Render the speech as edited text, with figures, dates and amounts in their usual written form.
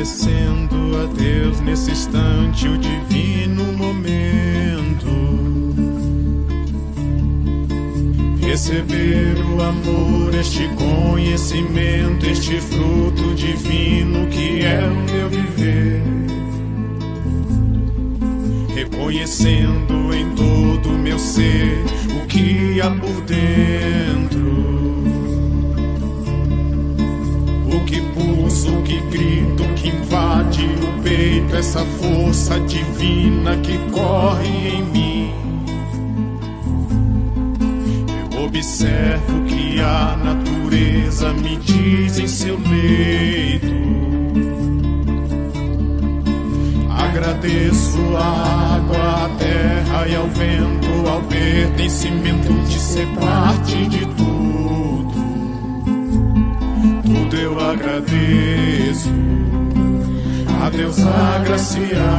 agradecendo a Deus nesse instante, o divino momento. Receber o amor, este conhecimento, este fruto divino que é o meu viver. Reconhecendo em todo o meu ser o que há por dentro, o que pulsa, o que grita, o que invade o peito, essa força divina que corre em mim. Eu observo que a natureza me diz em seu leito. Agradeço a água, a terra e ao vento, ao pertencimento de ser parte de tudo. Tudo eu agradeço, a Deus agraciar.